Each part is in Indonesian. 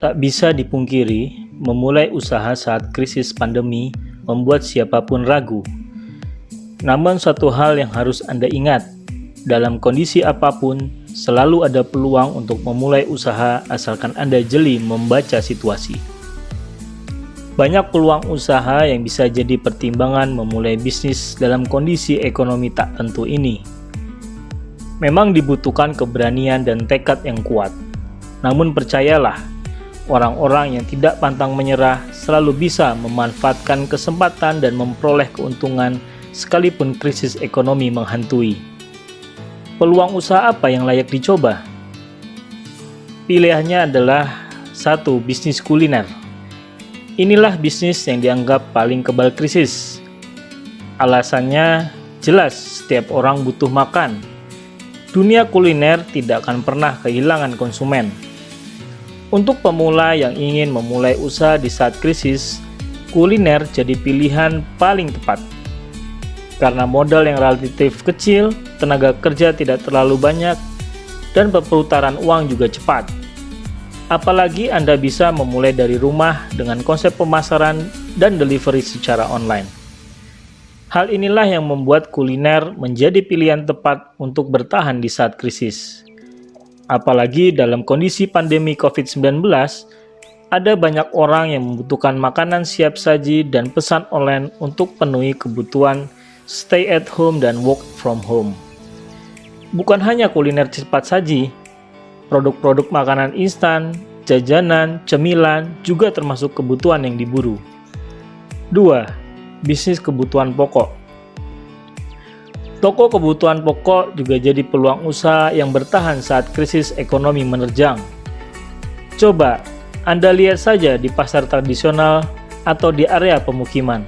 Tak bisa dipungkiri, memulai usaha saat krisis pandemi membuat siapapun ragu. Namun satu hal yang harus Anda ingat, dalam kondisi apapun, selalu ada peluang untuk memulai usaha asalkan Anda jeli membaca situasi. Banyak peluang usaha yang bisa jadi pertimbangan memulai bisnis dalam kondisi ekonomi tak tentu ini. Memang dibutuhkan keberanian dan tekad yang kuat. Namun percayalah, orang-orang yang tidak pantang menyerah selalu bisa memanfaatkan kesempatan dan memperoleh keuntungan sekalipun krisis ekonomi menghantui. Peluang usaha apa yang layak dicoba? Pilihannya adalah 1. Bisnis kuliner. Inilah bisnis yang dianggap paling kebal krisis. Alasannya jelas, setiap orang butuh makan. Dunia kuliner tidak akan pernah kehilangan konsumen. Untuk pemula yang ingin memulai usaha di saat krisis, kuliner jadi pilihan paling tepat. Karena modal yang relatif kecil, tenaga kerja tidak terlalu banyak, dan perputaran uang juga cepat. Apalagi Anda bisa memulai dari rumah dengan konsep pemasaran dan delivery secara online. Hal inilah yang membuat kuliner menjadi pilihan tepat untuk bertahan di saat krisis. Apalagi dalam kondisi pandemi COVID-19, ada banyak orang yang membutuhkan makanan siap saji dan pesan online untuk penuhi kebutuhan stay at home dan work from home. Bukan hanya kuliner cepat saji, produk-produk makanan instan, jajanan, cemilan juga termasuk kebutuhan yang diburu. 2. Bisnis kebutuhan pokok. Toko kebutuhan pokok juga jadi peluang usaha yang bertahan saat krisis ekonomi menerjang. Coba Anda lihat saja di pasar tradisional atau di area pemukiman.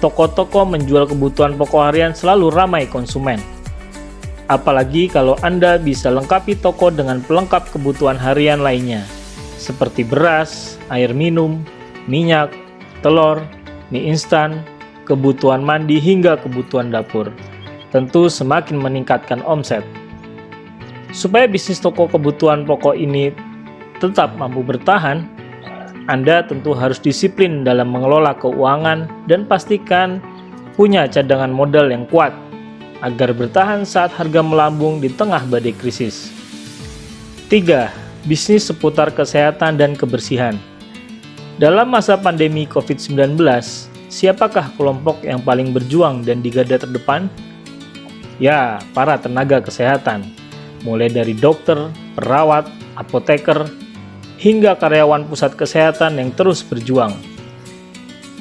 Toko-toko menjual kebutuhan pokok harian selalu ramai konsumen. Apalagi kalau Anda bisa lengkapi toko dengan pelengkap kebutuhan harian lainnya, seperti beras, air minum, minyak, telur, mie instan, kebutuhan mandi hingga kebutuhan dapur. Tentu semakin meningkatkan omset. Supaya bisnis toko kebutuhan pokok ini tetap mampu bertahan, Anda tentu harus disiplin dalam mengelola keuangan dan pastikan punya cadangan modal yang kuat agar bertahan saat harga melambung di tengah badai krisis. 3. Bisnis seputar kesehatan dan kebersihan. Dalam masa pandemi COVID-19, siapakah kelompok yang paling berjuang dan di garda terdepan? Ya, para tenaga kesehatan, mulai dari dokter, perawat, apoteker, hingga karyawan pusat kesehatan yang terus berjuang.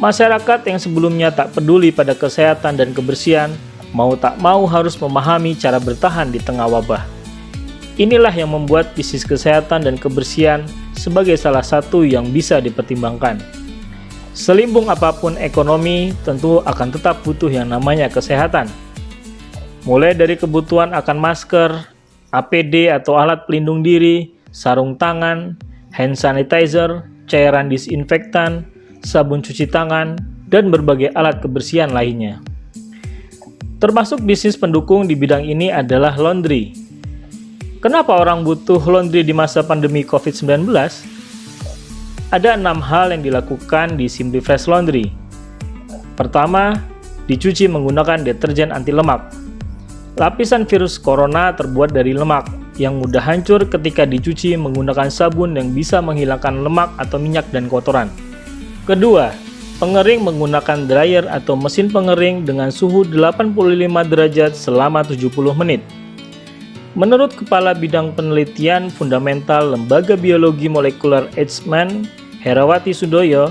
Masyarakat yang sebelumnya tak peduli pada kesehatan dan kebersihan, mau tak mau harus memahami cara bertahan di tengah wabah. Inilah yang membuat bisnis kesehatan dan kebersihan sebagai salah satu yang bisa dipertimbangkan. Selimbung apapun ekonomi, tentu akan tetap butuh yang namanya kesehatan. Mulai dari kebutuhan akan masker, APD atau alat pelindung diri, sarung tangan, hand sanitizer, cairan disinfektan, sabun cuci tangan, dan berbagai alat kebersihan lainnya. Termasuk bisnis pendukung di bidang ini adalah laundry. Kenapa orang butuh laundry di masa pandemi COVID-19? Ada 6 hal yang dilakukan di Simply Fresh Laundry. Pertama, dicuci menggunakan deterjen anti lemak. Lapisan virus corona terbuat dari lemak yang mudah hancur ketika dicuci menggunakan sabun yang bisa menghilangkan lemak atau minyak dan kotoran. Kedua, pengering menggunakan dryer atau mesin pengering dengan suhu 85 derajat selama 70 menit. Menurut Kepala Bidang Penelitian Fundamental Lembaga Biologi Molekuler Eijkman, Herawati Sudoyo,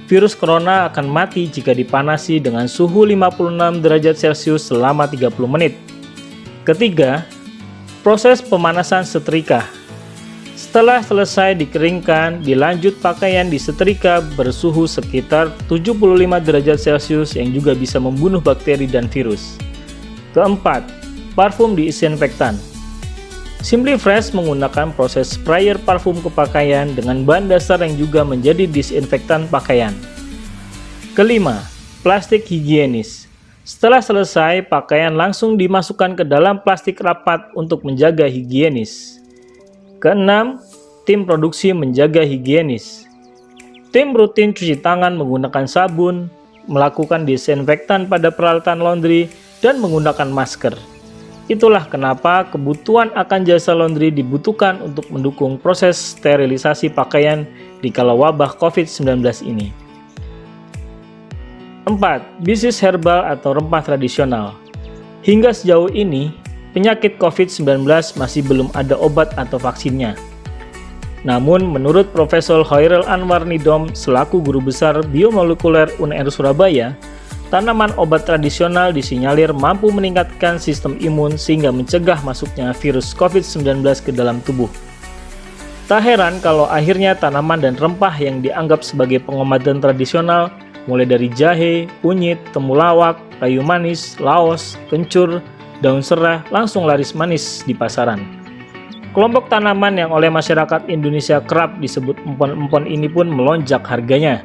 virus corona akan mati jika dipanasi dengan suhu 56 derajat Celcius selama 30 menit. Ketiga, proses pemanasan setrika. Setelah selesai dikeringkan, dilanjut pakaian disetrika bersuhu sekitar 75 derajat Celcius yang juga bisa membunuh bakteri dan virus. Keempat, parfum disinfektan. Simply Fresh menggunakan proses sprayer parfum ke pakaian dengan bahan dasar yang juga menjadi disinfektan pakaian. Kelima, plastik higienis. Setelah selesai, pakaian langsung dimasukkan ke dalam plastik rapat untuk menjaga higienis. Keenam, tim produksi menjaga higienis. Tim rutin cuci tangan menggunakan sabun, melakukan disinfektan pada peralatan laundry, dan menggunakan masker. Itulah kenapa kebutuhan akan jasa laundry dibutuhkan untuk mendukung proses sterilisasi pakaian di kala wabah COVID-19 ini. 4. Bisnis herbal atau rempah tradisional. Hingga sejauh ini, penyakit COVID-19 masih belum ada obat atau vaksinnya. Namun, menurut Profesor Hoiril Anwar Nidom selaku Guru Besar Biomolekuler UNR Surabaya, tanaman obat tradisional disinyalir mampu meningkatkan sistem imun sehingga mencegah masuknya virus COVID-19 ke dalam tubuh. Tak heran kalau akhirnya tanaman dan rempah yang dianggap sebagai pengobatan tradisional, mulai dari jahe, kunyit, temulawak, kayu manis, laos, kencur, daun serai, langsung laris manis di pasaran. Kelompok tanaman yang oleh masyarakat Indonesia kerap disebut empon-empon ini pun melonjak harganya.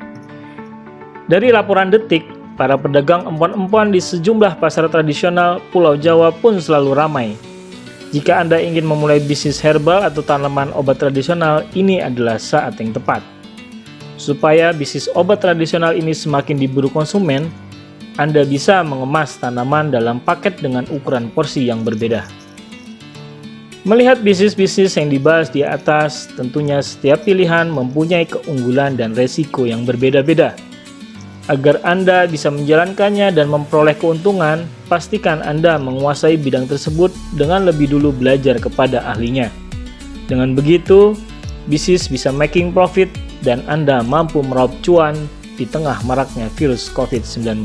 Dari laporan Detik, para pedagang empon-empon di sejumlah pasar tradisional Pulau Jawa pun selalu ramai. Jika Anda ingin memulai bisnis herbal atau tanaman obat tradisional, ini adalah saat yang tepat. Supaya bisnis obat tradisional ini semakin diburu konsumen, Anda bisa mengemas tanaman dalam paket dengan ukuran porsi yang berbeda. Melihat bisnis-bisnis yang dibahas di atas, tentunya setiap pilihan mempunyai keunggulan dan resiko yang berbeda-beda. Agar Anda bisa menjalankannya dan memperoleh keuntungan, pastikan Anda menguasai bidang tersebut dengan lebih dulu belajar kepada ahlinya. Dengan begitu, bisnis bisa making profit dan Anda mampu meraup cuan di tengah maraknya virus COVID-19.